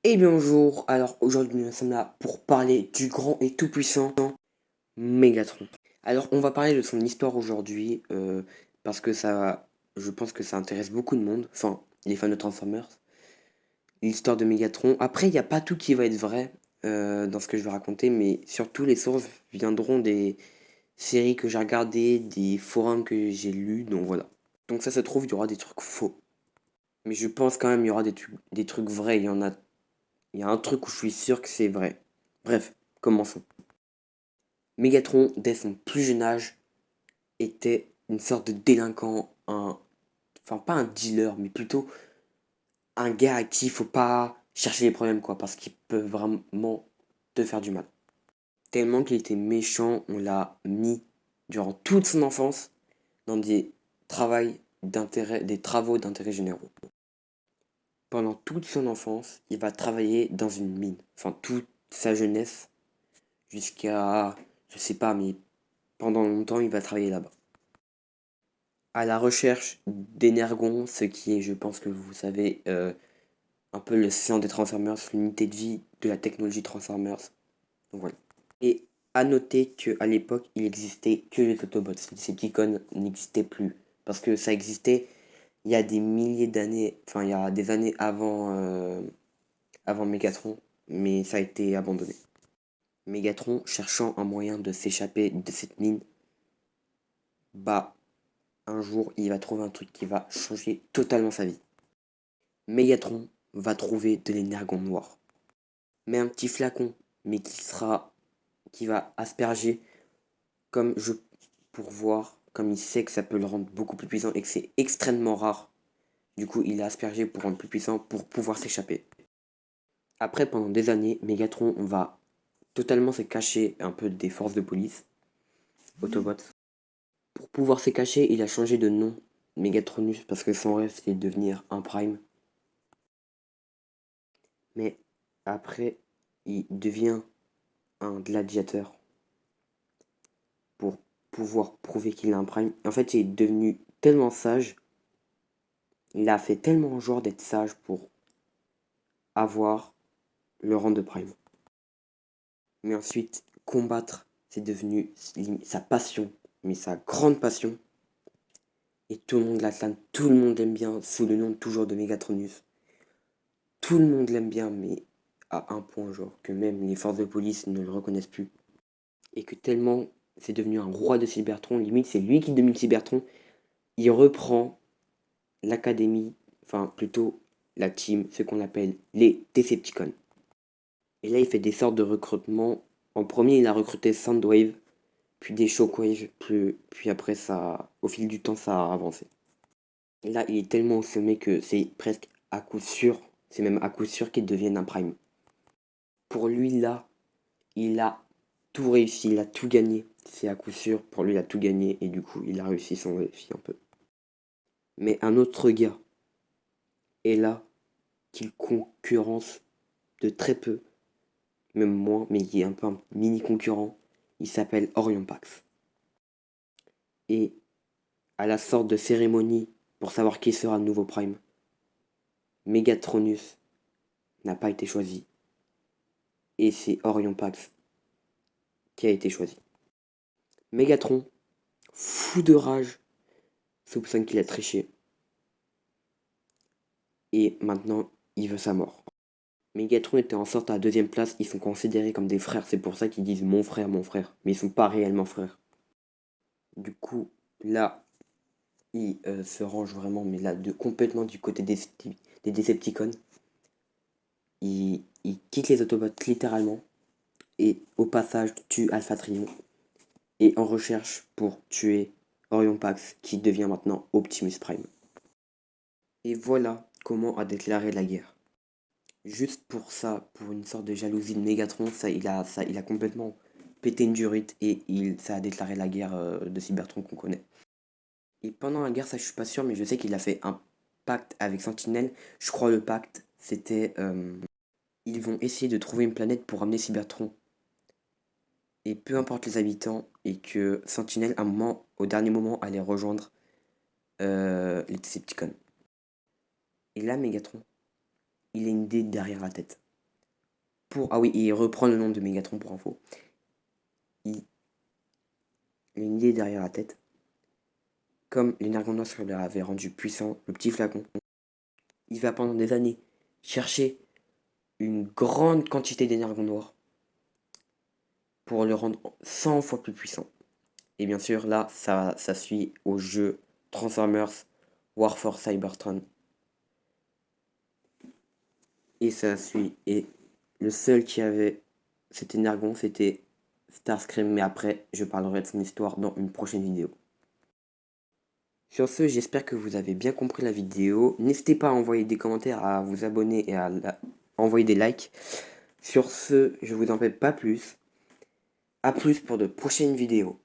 Eh bien bonjour, alors aujourd'hui nous sommes là pour parler du grand et tout puissant Mégatron. Alors on va parler de son histoire aujourd'hui parce que je pense que ça intéresse beaucoup de monde, enfin les fans de Transformers, l'histoire de Mégatron. Après il n'y a pas tout qui va être vrai dans ce que je vais raconter, mais surtout les sources viendront des séries que j'ai regardées, des forums que j'ai lus, donc voilà. Donc ça se trouve il y aura des trucs faux, mais je pense quand même il y aura des trucs vrais, il y a un truc où je suis sûr que c'est vrai. Bref, commençons. Mégatron, dès son plus jeune âge, était une sorte de délinquant, enfin pas un dealer, mais plutôt un gars à qui il faut pas chercher les problèmes, quoi, parce qu'il peut vraiment te faire du mal. Tellement qu'il était méchant, on l'a mis durant toute son enfance dans des travaux d'intérêt généraux. Pendant toute son enfance, il va travailler dans une mine, enfin toute sa jeunesse, jusqu'à, je sais pas, mais pendant longtemps, il va travailler là-bas. À la recherche d'Energon, ce qui est, je pense que vous savez, un peu le séant des Transformers, l'unité de vie de la technologie Transformers. Donc voilà. Et à noter qu'à l'époque, il existait que les Autobots. Les Decepticons n'existaient plus. Parce que ça existait il y a des milliers d'années, enfin il y a des années avant Megatron, mais ça a été abandonné. Megatron, cherchant un moyen de s'échapper de cette mine, bah un jour, il va trouver un truc qui va changer totalement sa vie. Megatron va trouver de l'énergon noir. Mais un petit flacon, mais qui va asperger comme je, pour voir, comme il sait que ça peut le rendre beaucoup plus puissant et que c'est extrêmement rare. Du coup, il a aspergé pour rendre plus puissant pour pouvoir s'échapper. Après, pendant des années, Megatron va totalement se cacher un peu des forces de police, Autobots. Pour pouvoir se cacher, il a changé de nom, Megatronus, parce que son rêve c'était de devenir un Prime. Mais après, il devient un gladiateur pour pouvoir prouver qu'il est un Prime. En fait, il est devenu tellement sage, il a fait tellement genre d'être sage pour avoir le rang de Prime. Mais ensuite, combattre, c'est devenu sa passion, mais sa grande passion. Et tout le monde l'acclame, tout le monde l'aime bien, sous le nom toujours de Megatronus. Tout le monde l'aime bien, mais à un point, genre, que même les forces de police ne le reconnaissent plus. Et que tellement c'est devenu un roi de Cybertron, limite c'est lui qui domine Cybertron, il reprend l'académie, enfin plutôt la team, ce qu'on appelle les Decepticons. Et là il fait des sortes de recrutements. En premier il a recruté Soundwave, puis des Shockwave, puis après ça, au fil du temps ça a avancé. Et là il est tellement au sommet que c'est presque à coup sûr, c'est même à coup sûr qu'il devienne un Prime. Pour lui là, il a tout réussi, il a tout gagné. C'est à coup sûr, pour lui il a tout gagné et du coup il a réussi son défi un peu. Mais un autre gars est là qu'il concurrence de très peu, même moins, mais qui est un peu un mini concurrent. Il s'appelle Orion Pax. Et à la sorte de cérémonie pour savoir qui sera le nouveau Prime, Megatronus n'a pas été choisi. Et c'est Orion Pax qui a été choisi. Megatron, fou de rage, soupçonne qu'il a triché. Et maintenant, il veut sa mort. Megatron était en sorte à la deuxième place, ils sont considérés comme des frères, c'est pour ça qu'ils disent mon frère, mais ils sont pas réellement frères. Du coup, là, il se range vraiment, mais là, complètement du côté des Decepticons. Il quitte les Autobots littéralement, et au passage tue Alpha Trion, et en recherche pour tuer Orion Pax, qui devient maintenant Optimus Prime. Et voilà comment a déclaré la guerre. Juste pour ça, pour une sorte de jalousie de Megatron, il a complètement pété une durite et ça a déclaré la guerre de Cybertron qu'on connaît. Et pendant la guerre, ça je suis pas sûr, mais je sais qu'il a fait un pacte avec Sentinelle. Je crois le pacte, c'était ils vont essayer de trouver une planète pour ramener Cybertron. Et peu importe les habitants, et que Sentinelle, à un moment, au dernier moment, allait rejoindre les Decepticons. Et là, Megatron, il a une idée derrière la tête. Ah oui, il reprend le nom de Mégatron pour info. Il a une idée derrière la tête. Comme l'énergon noir l'avait rendu puissant, le petit flacon, il va pendant des années chercher une grande quantité d'énergon noir pour le rendre 100 fois plus puissant. Et bien sûr, là, ça suit au jeu Transformers War for Cybertron. Et ça suit. Et le seul qui avait cet énergon, c'était Starscream. Mais après, je parlerai de son histoire dans une prochaine vidéo. Sur ce, j'espère que vous avez bien compris la vidéo. N'hésitez pas à envoyer des commentaires, à vous abonner et à envoyer des likes. Sur ce, je vous en fais pas plus. A plus pour de prochaines vidéos.